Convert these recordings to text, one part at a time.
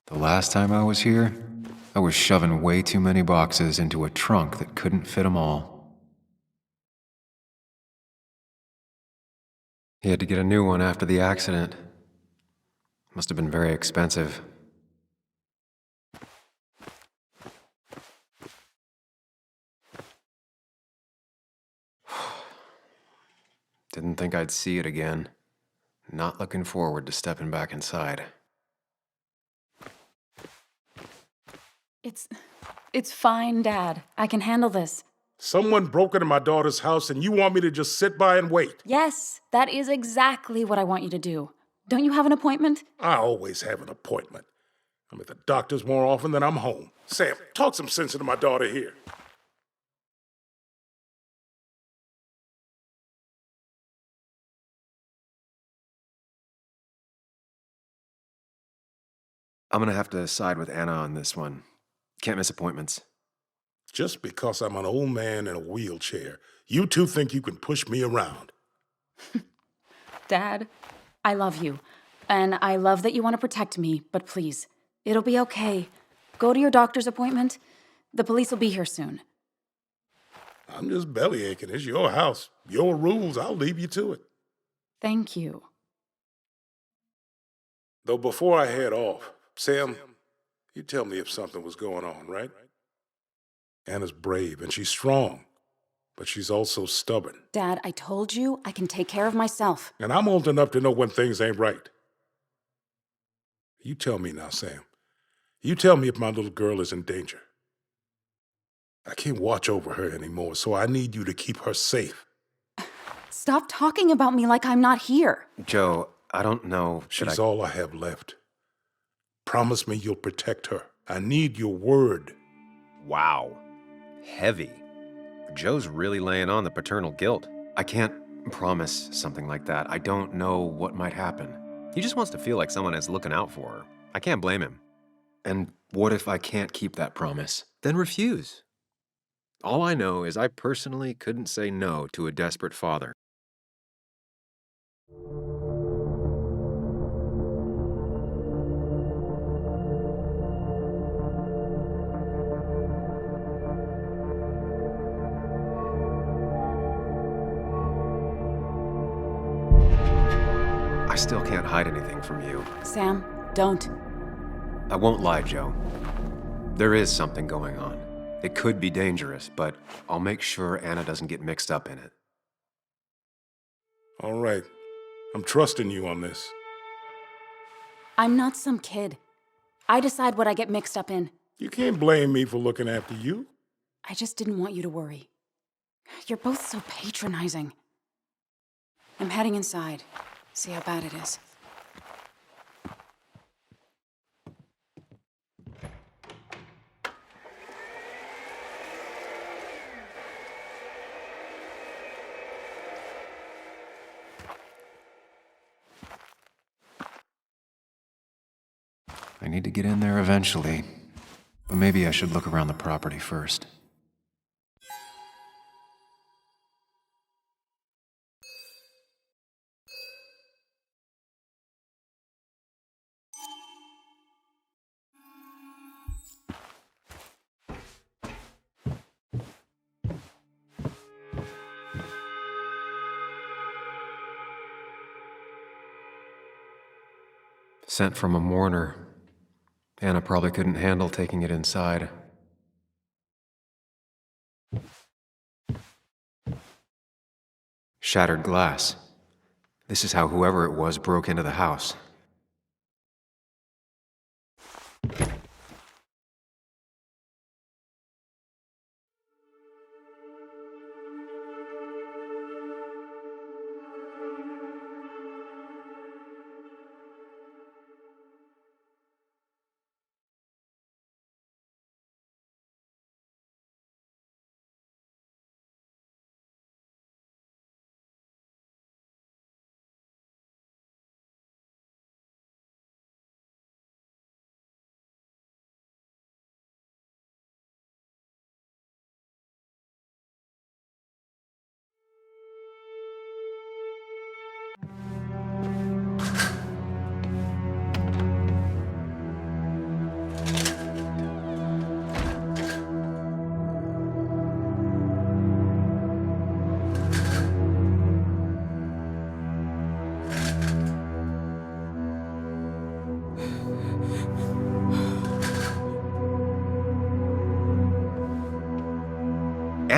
The last time I was here, I was shoving way too many boxes into a trunk that couldn't fit them all. He had to get a new one after the accident. Must have been very expensive. Didn't think I'd see it again. Not looking forward to stepping back inside. It's fine, Dad. I can handle this. Someone broke into my daughter's house and you want me to just sit by and wait? Yes, that is exactly what I want you to do. Don't you have an appointment? I always have an appointment. I'm at the doctor's more often than I'm home. Sam, talk some sense into my daughter here. I'm gonna have to side with Anna on this one. Can't miss appointments. Just because I'm an old man in a wheelchair, you two think you can push me around. Dad, I love you. And I love that you want to protect me, but please, it'll be okay. Go to your doctor's appointment. The police will be here soon. I'm just belly aching. It's your house. Your rules. I'll leave you to it. Thank you. Though before I head off, Sam, you tell me if something was going on, right? Anna's brave and she's strong, but she's also stubborn. Dad, I told you I can take care of myself. And I'm old enough to know when things ain't right. You tell me now, Sam. You tell me if my little girl is in danger. I can't watch over her anymore, so I need you to keep her safe. Stop talking about me like I'm not here. Joe, I don't know. She's all I have left. Promise me you'll protect her. I need your word. Wow. Heavy. Joe's really laying on the paternal guilt. I can't promise something like that. I don't know what might happen. He just wants to feel like someone is looking out for her. I can't blame him. And what if I can't keep that promise? Then refuse. All I know is I personally couldn't say no to a desperate father. I still can't hide anything from you. Sam, don't. I won't lie, Joe. There is something going on. It could be dangerous, but I'll make sure Anna doesn't get mixed up in it. All right. I'm trusting you on this. I'm not some kid. I decide what I get mixed up in. You can't blame me for looking after you. I just didn't want you to worry. You're both so patronizing. I'm heading inside. See how bad it is. I need to get in there eventually, but maybe I should look around the property first. Sent from a mourner. Anna probably couldn't handle taking it inside. Shattered glass. This is how whoever it was broke into the house.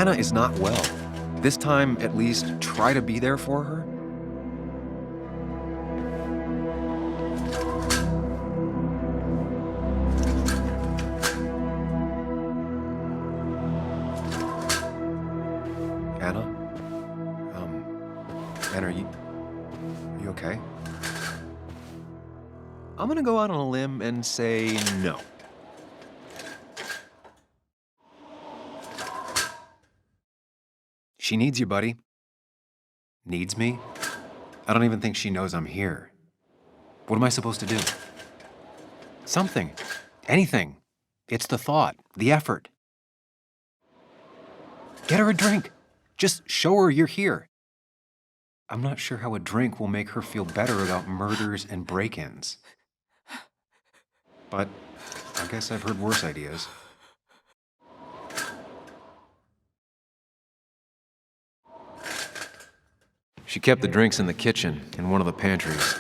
Anna is not well. This time, at least, try to be there for her. Anna? Anna, are you okay? I'm gonna go out on a limb and say no. She needs you, buddy. Needs me? I don't even think she knows I'm here. What am I supposed to do? Something. Anything. It's the thought, the effort. Get her a drink. Just show her you're here. I'm not sure how a drink will make her feel better about murders and break-ins. But I guess I've heard worse ideas. She kept the drinks in the kitchen, in one of the pantries.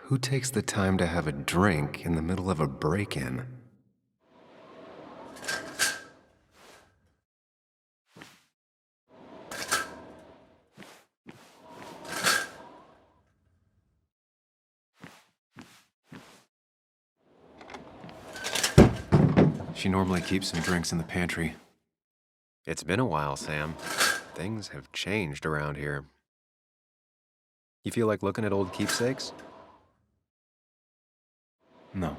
Who takes the time to have a drink in the middle of a break-in? She normally keeps some drinks in the pantry. It's been a while, Sam. Things have changed around here. You feel like looking at old keepsakes? No.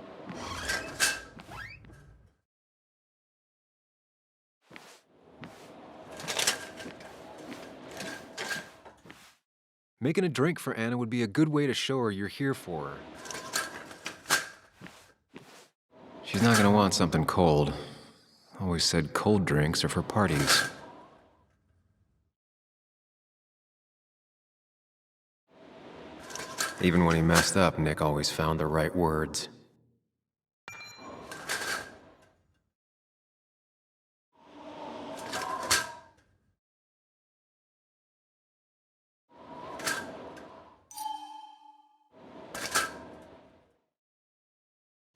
Making a drink for Anna would be a good way to show her you're here for her. She's not gonna want something cold. Always said cold drinks are for parties. Even when he messed up, Nick always found the right words.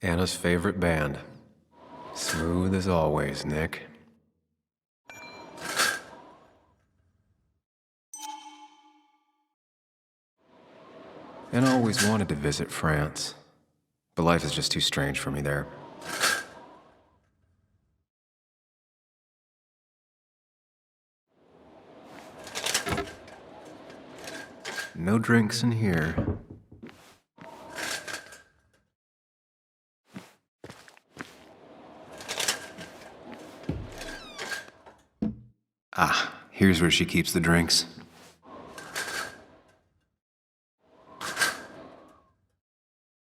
Anna's favorite band. Smooth as always, Nick. Anna always wanted to visit France, but life is just too strange for me there. No drinks in here. Ah, here's where she keeps the drinks.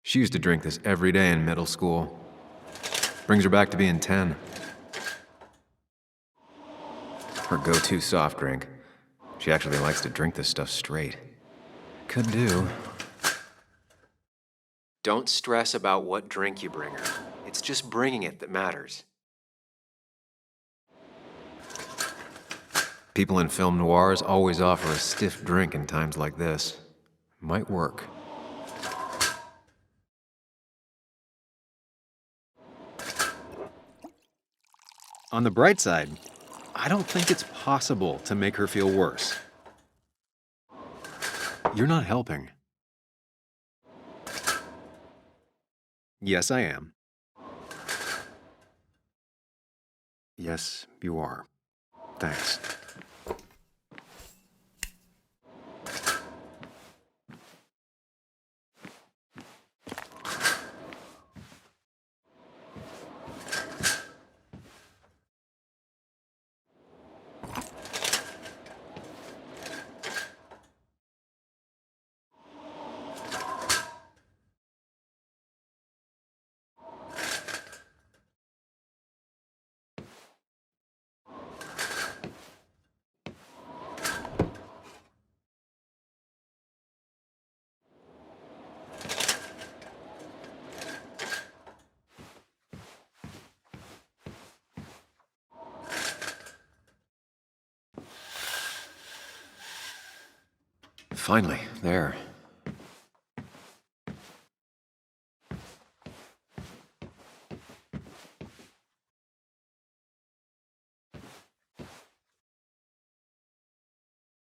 She used to drink this every day in middle school. Brings her back to being 10. Her go-to soft drink. She actually likes to drink this stuff straight. Could do. Don't stress about what drink you bring her. It's just bringing it that matters. People in film noirs always offer a stiff drink in times like this. Might work. On the bright side, I don't think it's possible to make her feel worse. You're not helping. Yes, I am. Yes, you are. Thanks. Finally, there.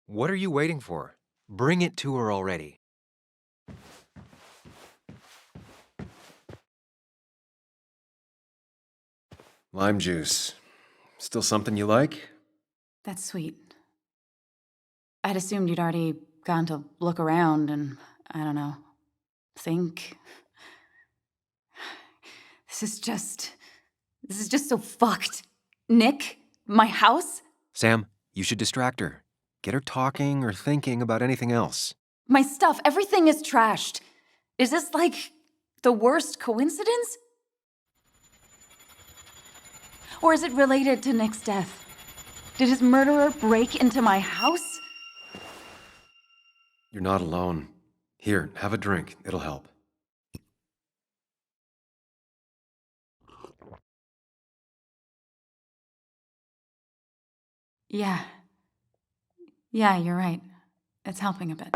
What are you waiting for? Bring it to her already. Lime juice. Still something you like? That's sweet. I'd assumed you'd already gone to look around and, I don't know, think. This is just so fucked. Nick? My house? Sam, you should distract her. Get her talking or thinking about anything else. My stuff, everything is trashed. Is this like the worst coincidence? Or is it related to Nick's death? Did his murderer break into my house? You're not alone. Here, have a drink. It'll help. Yeah. Yeah, you're right. It's helping a bit.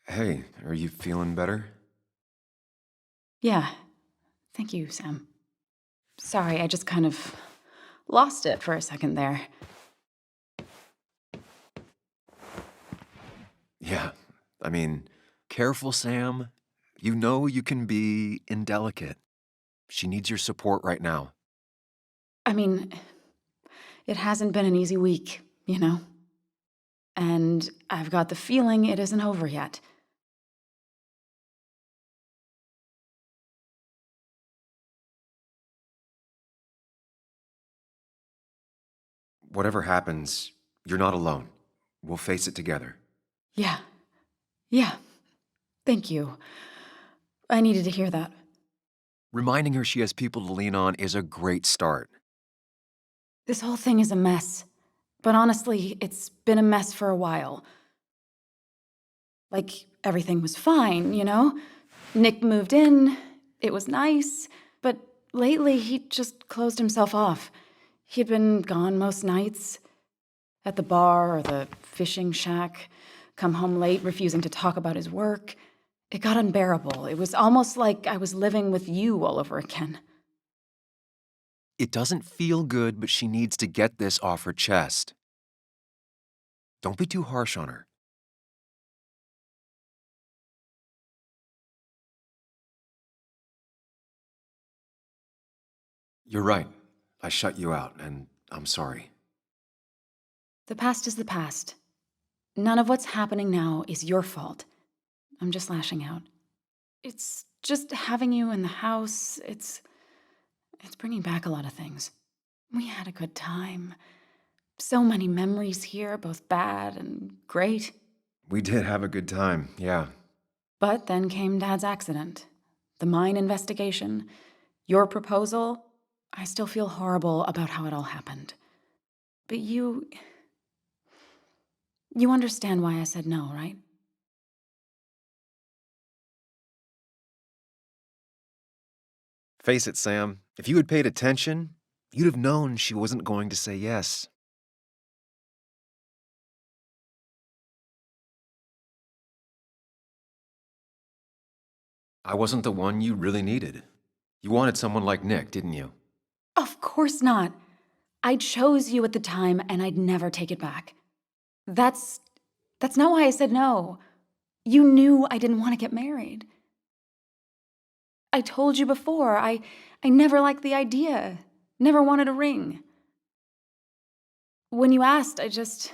Hey, are you feeling better? Yeah. Thank you, Sam. Sorry, I just kind of lost it for a second there. Yeah, I mean, Careful, Sam. You know you can be indelicate. She needs your support right now. I mean, it hasn't been an easy week, you know? And I've got the feeling it isn't over yet. whatever happens, you're not alone. We'll face it together. Yeah. Yeah. Thank you. I needed to hear that. Reminding her she has people to lean on is a great start. This whole thing is a mess. But honestly, it's been a mess for a while. Like, everything was fine, you know? Nick moved in, it was nice, but lately he just closed himself off. He'd been gone most nights, at the bar or the fishing shack, come home late, refusing to talk about his work. It got unbearable. It was almost like I was living with you all over again. It doesn't feel good, but she needs to get this off her chest. Don't be too harsh on her. You're right. I shut you out, and I'm sorry. The past is the past. None of what's happening now is your fault. I'm just lashing out. It's just having you in the house. It's bringing back a lot of things. We had a good time. So many memories here, both bad and great. We did have a good time, yeah. But then came Dad's accident, the mine investigation, your proposal. I still feel horrible about how it all happened. But you understand why I said no, right? Face it, Sam. If you had paid attention, you'd have known she wasn't going to say yes. I wasn't the one you really needed. You wanted someone like Nick, didn't you? Of course not. I chose you at the time, and I'd never take it back. That's not why I said no. You knew I didn't want to get married. I told you before, I never liked the idea. Never wanted a ring. When you asked, I just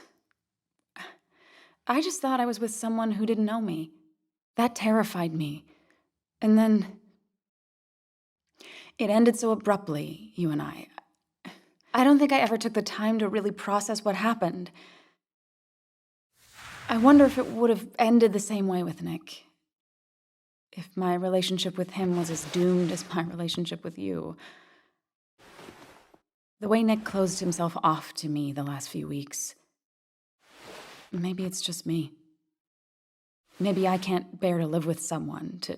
thought I was with someone who didn't know me. That terrified me. And then it ended so abruptly, you and I. I don't think I ever took the time to really process what happened. I wonder if it would have ended the same way with Nick. If my relationship with him was as doomed as my relationship with you. The way Nick closed himself off to me the last few weeks. Maybe it's just me. Maybe I can't bear to live with someone, to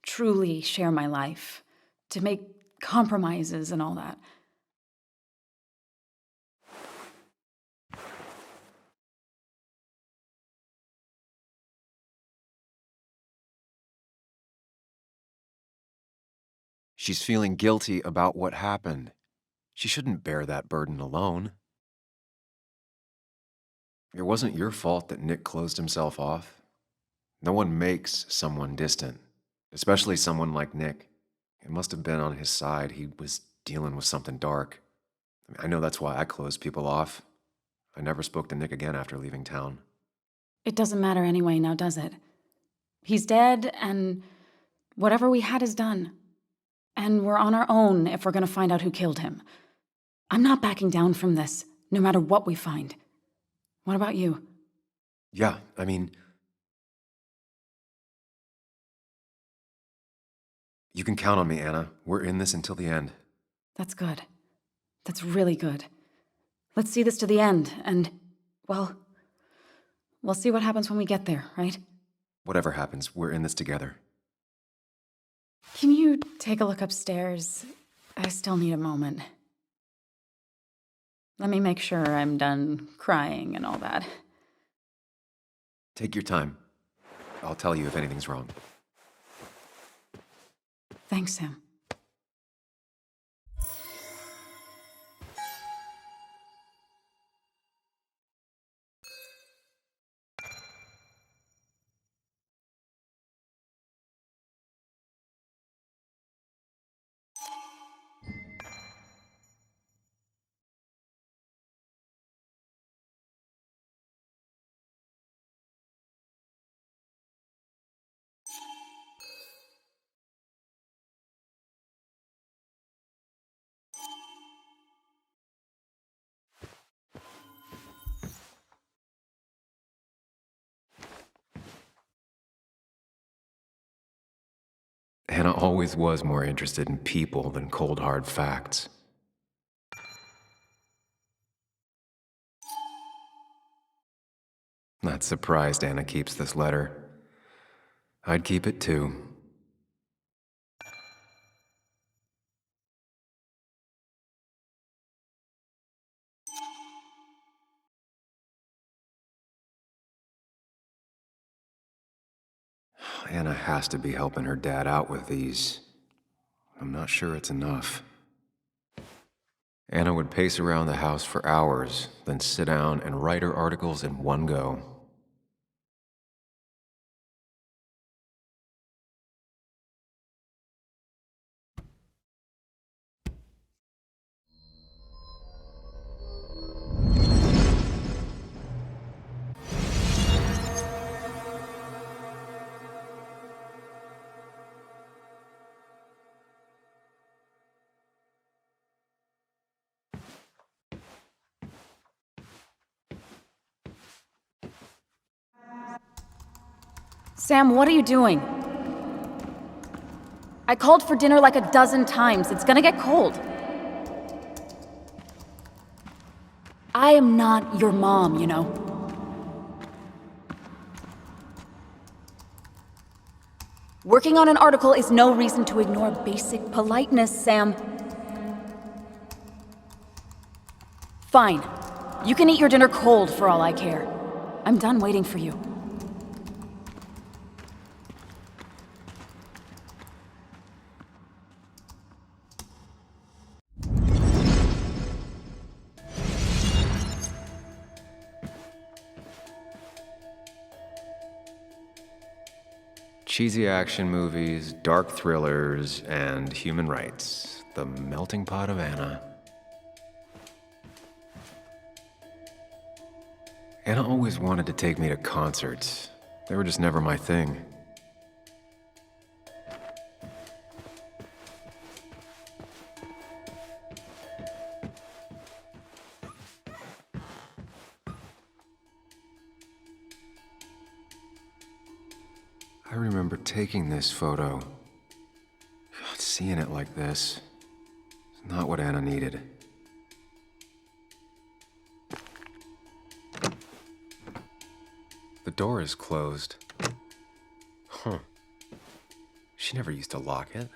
truly share my life, to make compromises and all that. She's feeling guilty about what happened. She shouldn't bear that burden alone. It wasn't your fault that Nick closed himself off. No one makes someone distant, especially someone like Nick. It must have been on his side. He was dealing with something dark. I know that's why I closed people off. I never spoke to Nick again after leaving town. It doesn't matter anyway now, does it? He's dead, and whatever we had is done. And we're on our own if we're gonna find out who killed him. I'm not backing down from this, no matter what we find. What about you? Yeah, I mean, you can count on me, Anna. We're in this until the end. That's good. That's really good. Let's see this to the end, and, well, we'll see what happens when we get there, right? Whatever happens, we're in this together. Can you take a look upstairs? I still need a moment. Let me make sure I'm done crying and all that. Take your time. I'll tell you if anything's wrong. Thanks, Sam. Anna always was more interested in people than cold, hard facts. Not surprised Anna keeps this letter. I'd keep it too. Anna has to be helping her dad out with these. I'm not sure it's enough. Anna would pace around the house for hours, then sit down and write her articles in one go. Sam, what are you doing? I called for dinner like a dozen times. It's gonna get cold. I am not your mom, you know. Working on an article is no reason to ignore basic politeness, Sam. Fine. You can eat your dinner cold for all I care. I'm done waiting for you. Cheesy action movies, dark thrillers, and human rights. The melting pot of Anna. Anna always wanted to take me to concerts. They were just never my thing. I remember taking this photo. God, seeing it like this. It's not what Anna needed. The door is closed. Huh. She never used to lock it.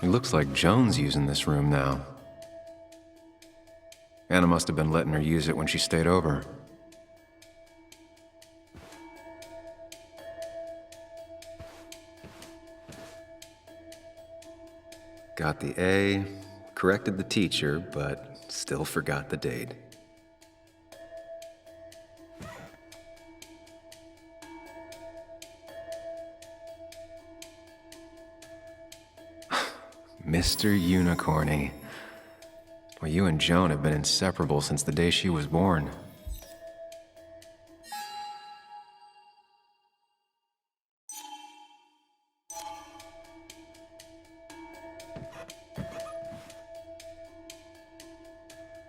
It looks like Joan's using this room now. Anna must have been letting her use it when she stayed over. Got the A, corrected the teacher, but still forgot the date. Mr. Unicorny. Well, you and Joan have been inseparable since the day she was born.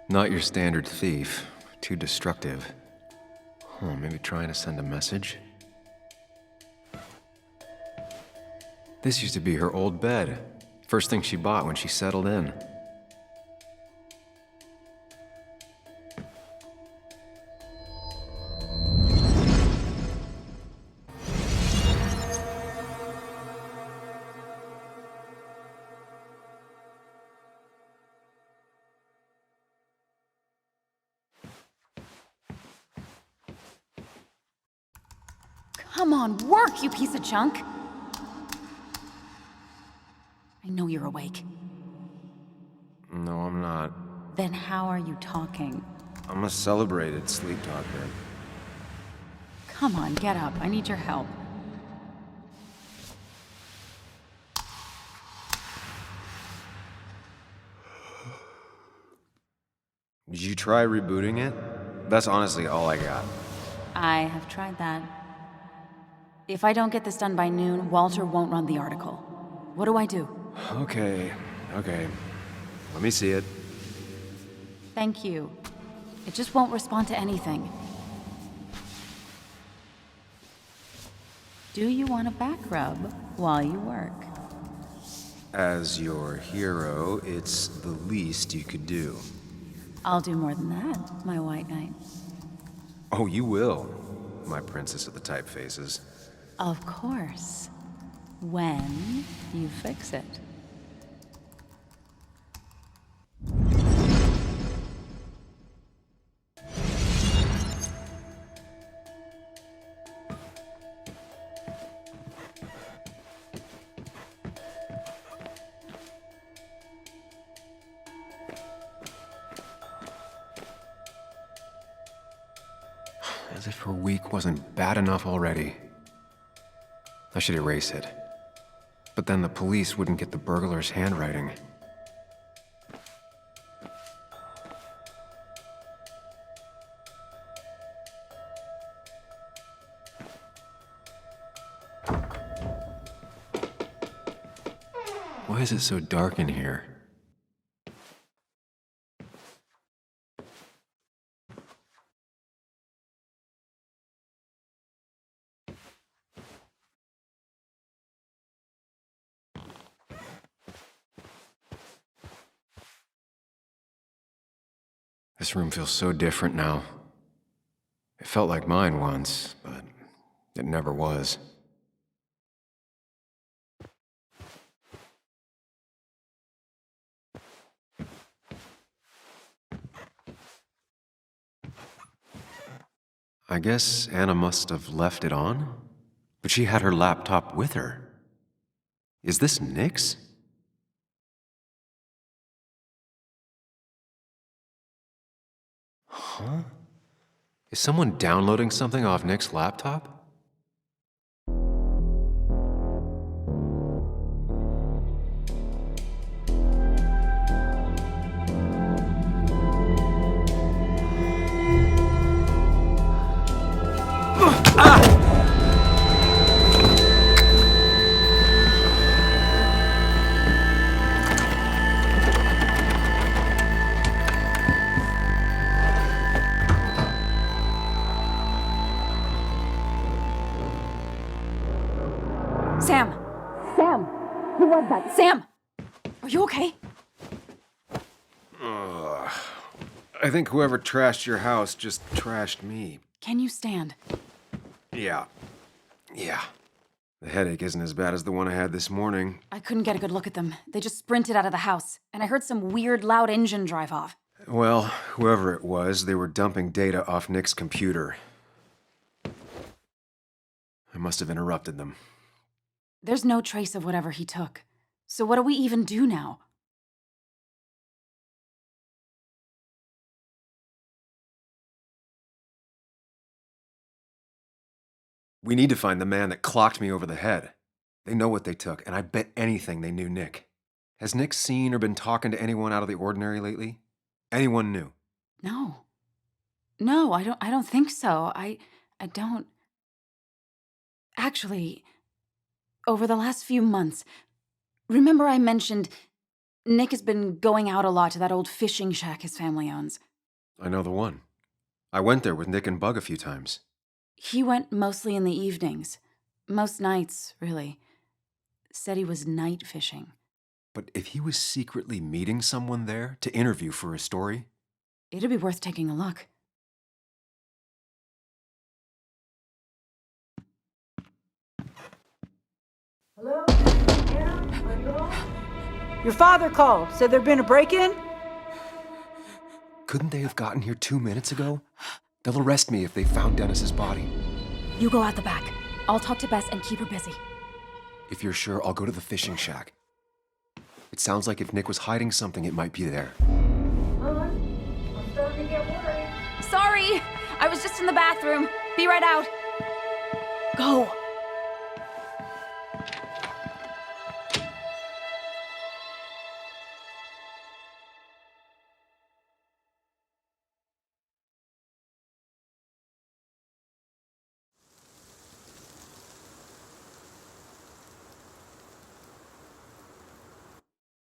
Not your standard thief. Too destructive. Maybe trying to send a message? This used to be her old bed. First thing she bought when she settled in. Come on, work, you piece of junk! I know you're awake. No, I'm not. Then how are you talking? I'm a celebrated sleep talker. Come on, get up. I need your help. Did you try rebooting it? That's honestly all I got. I have tried that. If I don't get this done by noon, Walter won't run the article. What do I do? Okay. Let me see it. Thank you. It just won't respond to anything. Do you want a back rub while you work? As your hero, it's the least you could do. I'll do more than that, my white knight. Oh, you will, my princess of the typefaces. Of course. When you fix it. As if her week wasn't bad enough already. I should erase it. But then the police wouldn't get the burglar's handwriting. Why is it so dark in here? This room feels so different now. It felt like mine once, but it never was. I guess Anna must have left it on, but she had her laptop with her. Is this Nick's? Huh? Is someone downloading something off Nick's laptop? Sam! Sam! Who was that? Sam! Are you okay? I think whoever trashed your house just trashed me. Can you stand? Yeah. The headache isn't as bad as the one I had this morning. I couldn't get a good look at them. They just sprinted out of the house, and I heard some weird, loud engine drive off. Well, whoever it was, they were dumping data off Nick's computer. I must have interrupted them. There's no trace of whatever he took. So what do we even do now? We need to find the man that clocked me over the head. They know what they took, and I bet anything they knew Nick. Has Nick seen or been talking to anyone out of the ordinary lately? Anyone new? No. No, I don't think so. I don't... Actually, over the last few months, remember I mentioned Nick has been going out a lot to that old fishing shack his family owns. I know the one. I went there with Nick and Bug a few times. He went mostly in the evenings. Most nights, really. Said he was night fishing. But if he was secretly meeting someone there to interview for a story... It'd be worth taking a look. Hello? Anna? Are you home? Your father called. Said there'd been a break-in? Couldn't they have gotten here 2 minutes ago? They'll arrest me if they found Dennis's body. You go out the back. I'll talk to Bess and keep her busy. If you're sure, I'll go to the fishing shack. It sounds like if Nick was hiding something, it might be there. I'm starting to get worried. Sorry! I was just in the bathroom. Be right out. Go!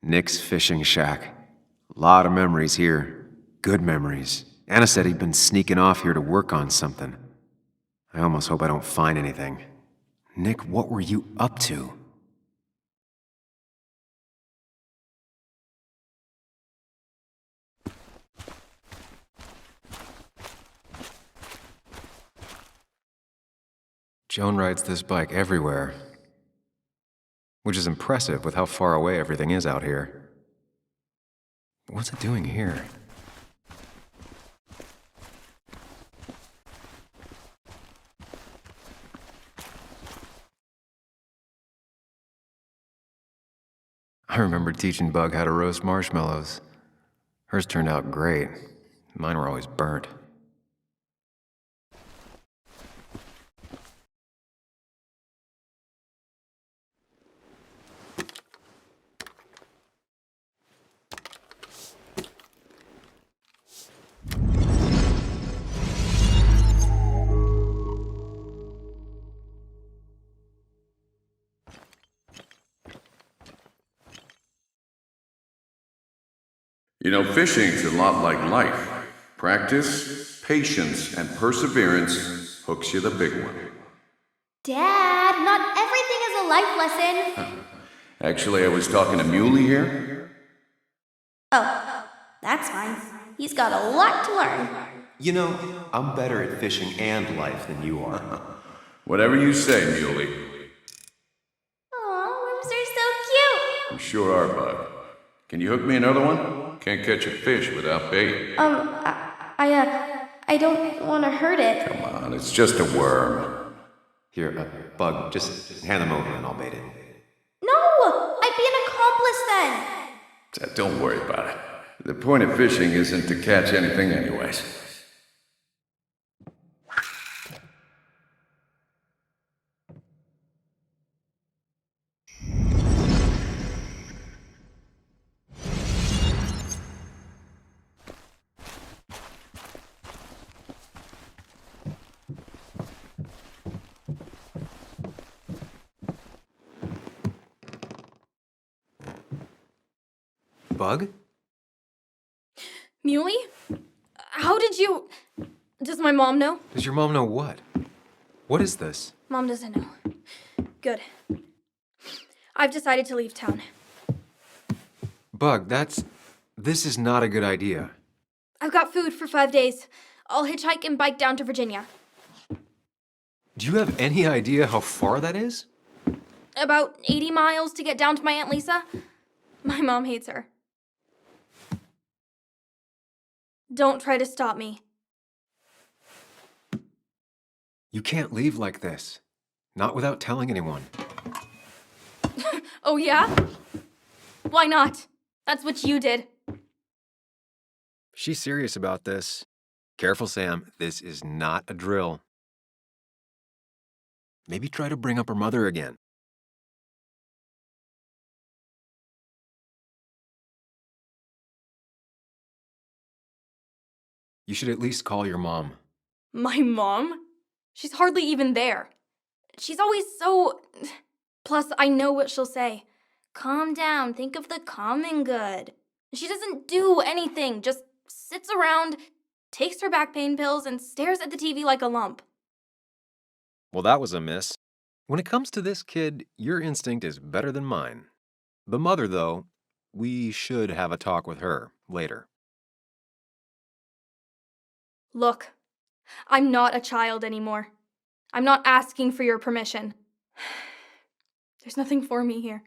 Nick's fishing shack. Lot of memories here. Good memories. Anna said he'd been sneaking off here to work on something. I almost hope I don't find anything. Nick, what were you up to? Joan rides this bike everywhere. Which is impressive with how far away everything is out here. What's it doing here? I remember teaching Bug how to roast marshmallows. Hers turned out great. Mine were always burnt. You know, fishing's a lot like life. Practice, patience, and perseverance hooks you the big one. Dad, not everything is a life lesson. Actually, I was talking to Muley here. Oh, that's fine. He's got a lot to learn. You know, I'm better at fishing and life than you are. Whatever you say, Muley. Aw, lips are so cute. You sure are, Bug. Can you hook me another one? Can't catch a fish without bait. I don't want to hurt it. Come on, it's just a worm. Here, Bug, just hand them over and I'll bait it. No, I'd be an accomplice then. Don't worry about it. The point of fishing isn't to catch anything anyways. Bug? Muley? How did you... Does my mom know? Does your mom know what? What is this? Mom doesn't know. Good. I've decided to leave town. Bug, this is not a good idea. I've got food for 5 days. I'll hitchhike and bike down to Virginia. Do you have any idea how far that is? About 80 miles to get down to my Aunt Lisa. My mom hates her. Don't try to stop me. You can't leave like this. Not without telling anyone. Oh, yeah? Why not? That's what you did. She's serious about this. Careful, Sam. This is not a drill. Maybe try to bring up her mother again. You should at least call your mom. My mom? She's hardly even there. She's always so... Plus, I know what she'll say. Calm down, think of the common good. She doesn't do anything, just sits around, takes her back pain pills, and stares at the TV like a lump. Well, that was a miss. When it comes to this kid, your instinct is better than mine. The mother, though, we should have a talk with her later. Look, I'm not a child anymore. I'm not asking for your permission. There's nothing for me here.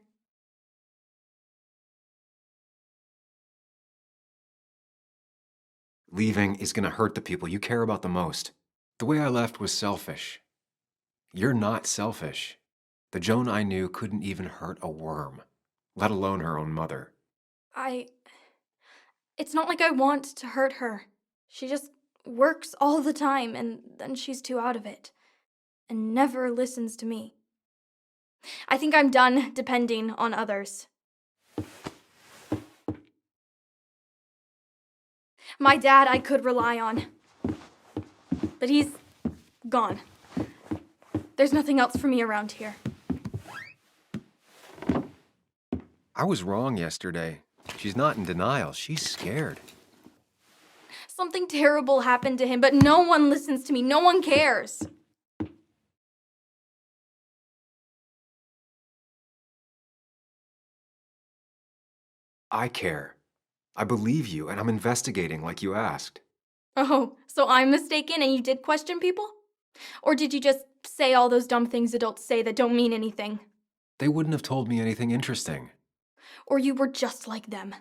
Leaving is gonna hurt the people you care about the most. The way I left was selfish. You're not selfish. The Joan I knew couldn't even hurt a worm, let alone her own mother. It's not like I want to hurt her. She just works all the time, and then she's too out of it, and never listens to me. I think I'm done depending on others. My dad I could rely on, but he's gone. There's nothing else for me around here. I was wrong yesterday. She's not in denial. She's scared. Something terrible happened to him, but no one listens to me. No one cares. I care. I believe you, and I'm investigating like you asked. Oh, so I'm mistaken and you did question people? Or did you just say all those dumb things adults say that don't mean anything? They wouldn't have told me anything interesting. Or you were just like them?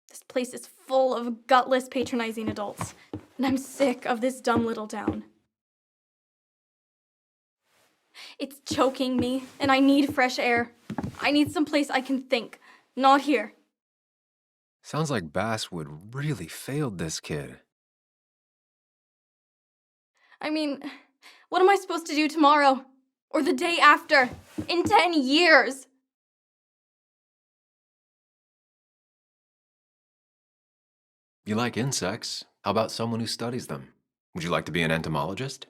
This place is full of gutless, patronizing adults, and I'm sick of this dumb little town. It's choking me, and I need fresh air. I need someplace I can think, not here. Sounds like Basswood really failed this kid. I mean, what am I supposed to do tomorrow? Or the day after? In 10 years? You like insects? How about someone who studies them? Would you like to be an entomologist?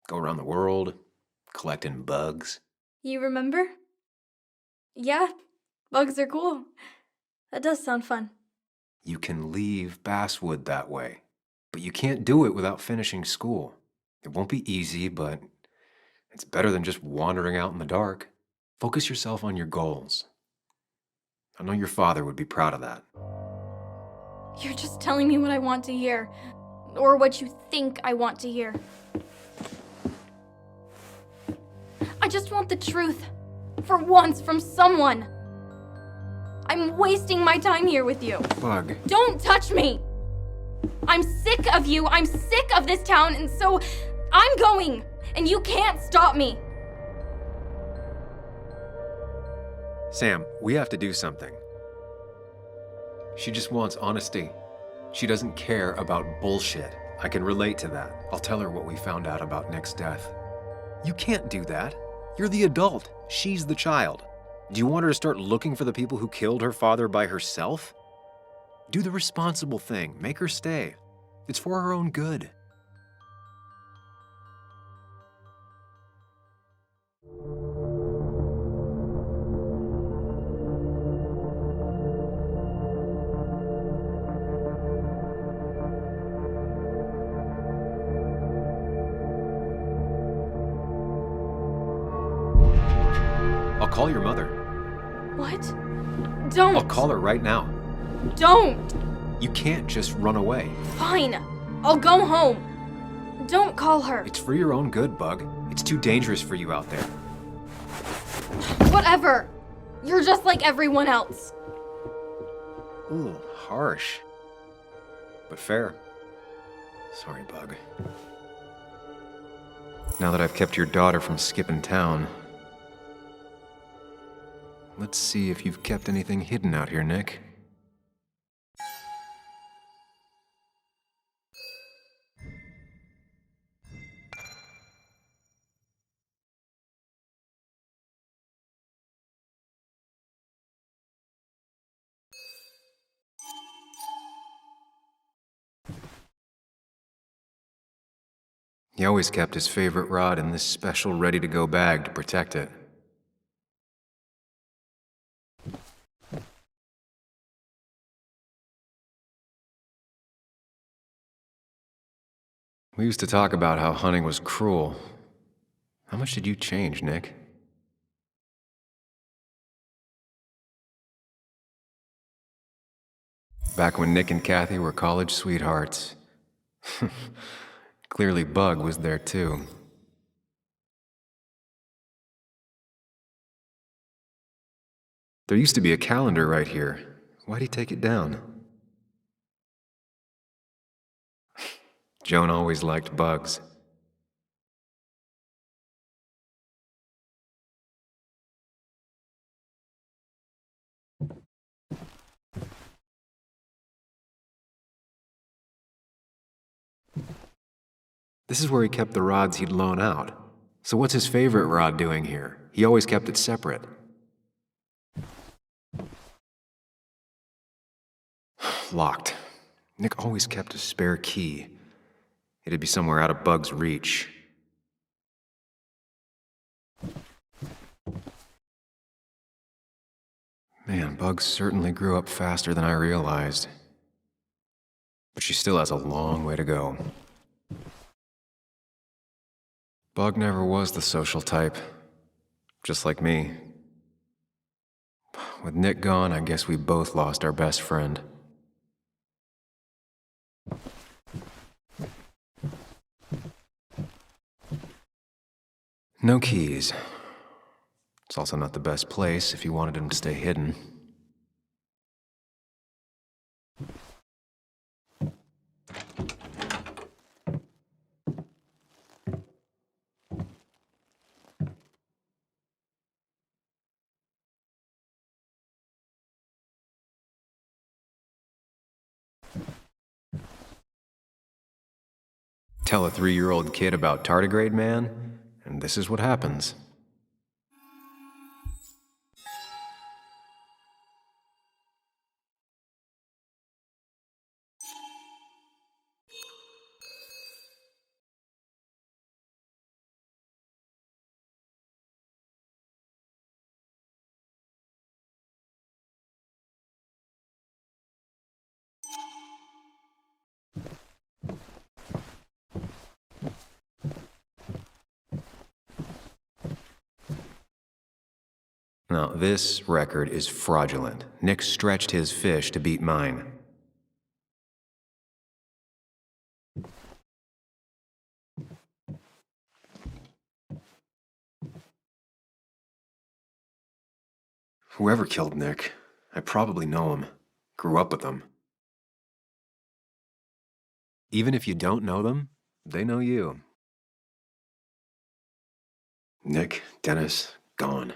Go around the world, collecting bugs? You remember? Yeah, bugs are cool. That does sound fun. You can leave Basswood that way, but you can't do it without finishing school. It won't be easy, but it's better than just wandering out in the dark. Focus yourself on your goals. I know your father would be proud of that. You're just telling me what I want to hear, or what you think I want to hear. I just want the truth, for once, from someone. I'm wasting my time here with you. Bug. Don't touch me! I'm sick of you, I'm sick of this town, and so I'm going, and you can't stop me. Sam, we have to do something. She just wants honesty. She doesn't care about bullshit. I can relate to that. I'll tell her what we found out about Nick's death. You can't do that. You're the adult. She's the child. Do you want her to start looking for the people who killed her father by herself? Do the responsible thing. Make her stay. It's for her own good. I'll call your mother. What? Don't! I'll call her right now. Don't! You can't just run away. Fine, I'll go home. Don't call her. It's for your own good, Bug. It's too dangerous for you out there. Whatever. You're just like everyone else. Ooh, harsh. but fair. Sorry, Bug. Now that I've kept your daughter from skipping town, let's see if you've kept anything hidden out here, Nick. He always kept his favorite rod in this special ready-to-go bag to protect it. We used to talk about how hunting was cruel. How much did you change, Nick? Back when Nick and Kathy were college sweethearts. Clearly Bug was there too. There used to be a calendar right here. Why'd he take it down? Joan always liked bugs. This is where he kept the rods he'd loan out. So what's his favorite rod doing here? He always kept it separate. Locked. Nick always kept a spare key. It'd be somewhere out of Bug's reach. Man, Bug certainly grew up faster than I realized. But she still has a long way to go. Bug never was the social type, just like me. With Nick gone, I guess we both lost our best friend. No keys. It's also not the best place if you wanted him to stay hidden. Tell a 3-year-old kid about tardigrade man, and this is what happens. Now, this record is fraudulent. Nick stretched his fish to beat mine. Whoever killed Nick, I probably know him. Grew up with them. Even if you don't know them, they know you. Nick, Dennis, gone.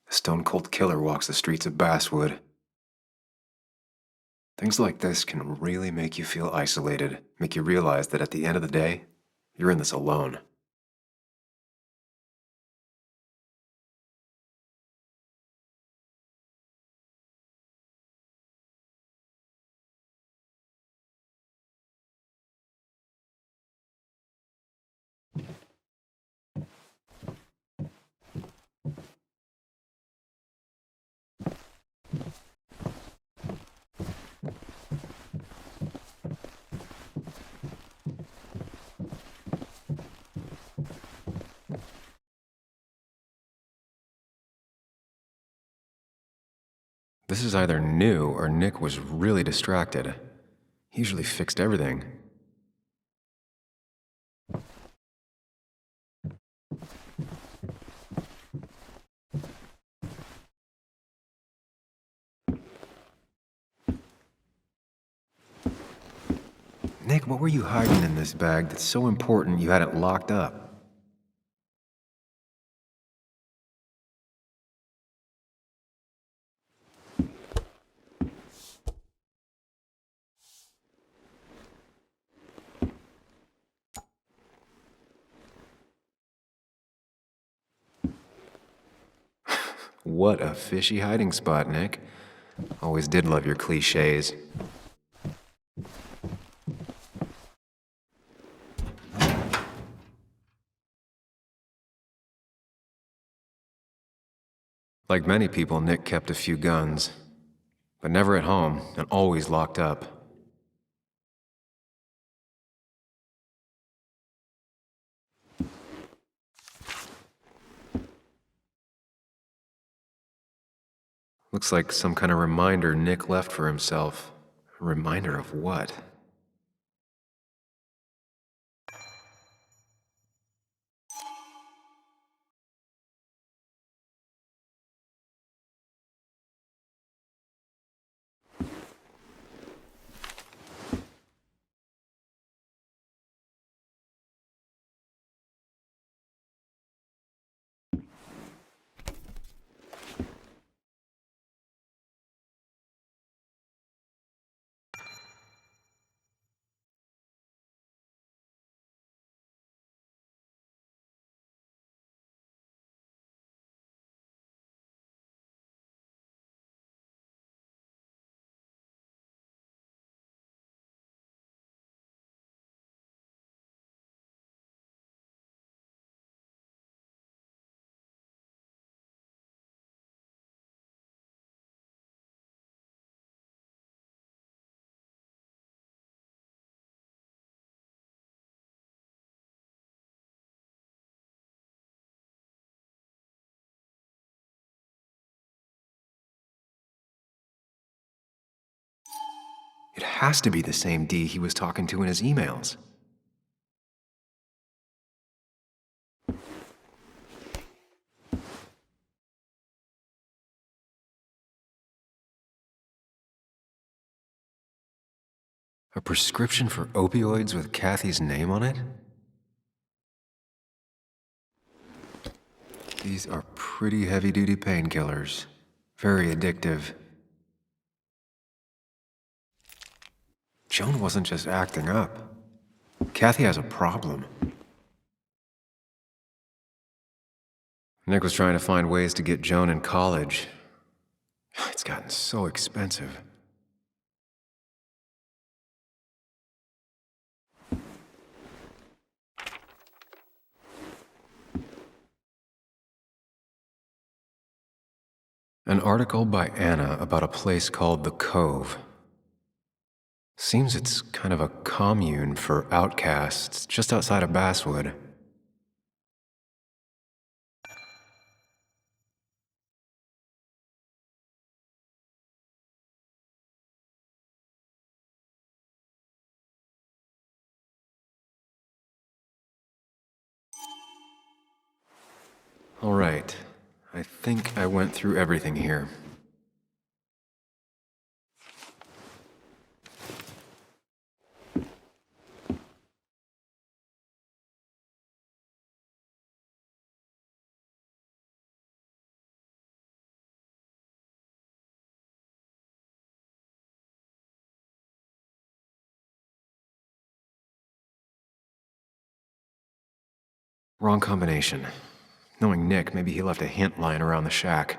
The stone-cold killer walks the streets of Basswood. Things like this can really make you feel isolated, make you realize that at the end of the day, you're in this alone. This is either new or Nick was really distracted. He usually fixed everything. Nick, what were you hiding in this bag that's so important you had it locked up? What a fishy hiding spot, Nick. Always did love your cliches. Like many people, Nick kept a few guns, but never at home and always locked up. Looks like some kind of reminder Nick left for himself. A reminder of what? It has to be the same D he was talking to in his emails. A prescription for opioids with Kathy's name on it? These are pretty heavy-duty painkillers. Very addictive. Joan wasn't just acting up. Kathy has a problem. Nick was trying to find ways to get Joan in college. It's gotten so expensive. An article by Anna about a place called The Cove. Seems it's kind of a commune for outcasts just outside of Basswood. All right, I think I went through everything here. Wrong combination. Knowing Nick, maybe he left a hint lying around the shack.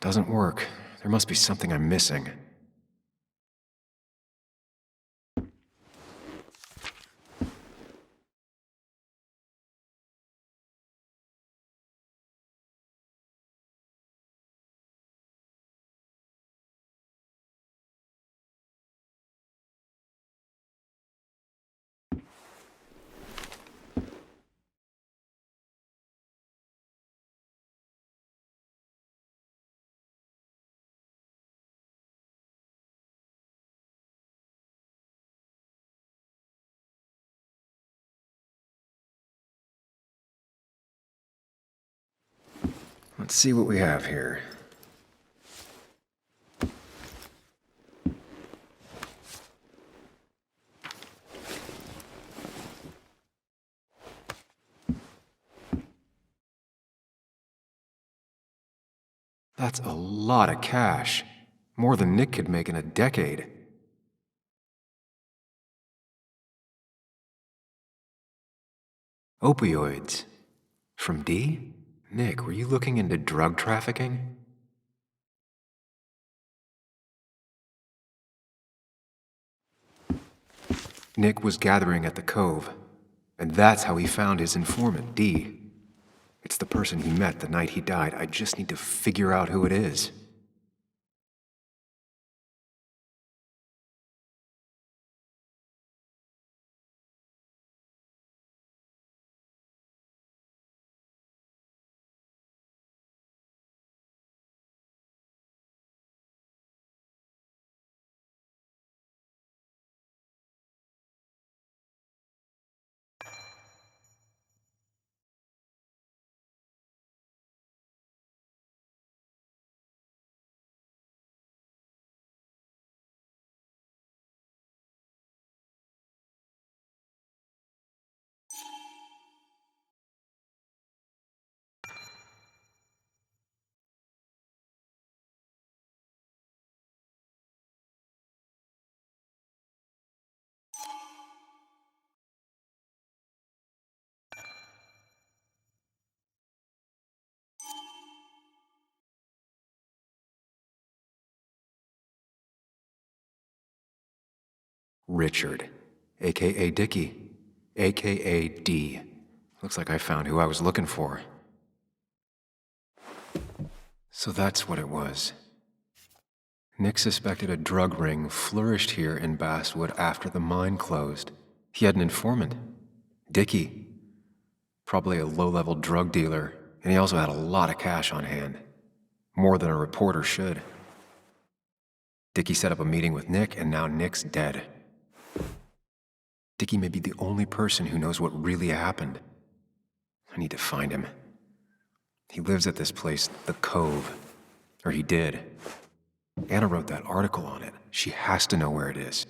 Doesn't work. There must be something I'm missing. Let's see what we have here. That's a lot of cash. More than Nick could make in a decade. Opioids. From D? Nick, were you looking into drug trafficking? Nick was gathering at the Cove, and that's how he found his informant, D. It's the person he met the night he died. I just need to figure out who it is. Richard, aka Dickie, aka D. Looks like I found who I was looking for. So that's what it was. Nick suspected a drug ring flourished here in Basswood after the mine closed. He had an informant, Dickie, probably a low-level drug dealer, and he also had a lot of cash on hand. More than a reporter should. Dickie set up a meeting with Nick, and now Nick's dead. Dickie may be the only person who knows what really happened. I need to find him. He lives at this place, the Cove. Or he did. Anna wrote that article on it. She has to know where it is.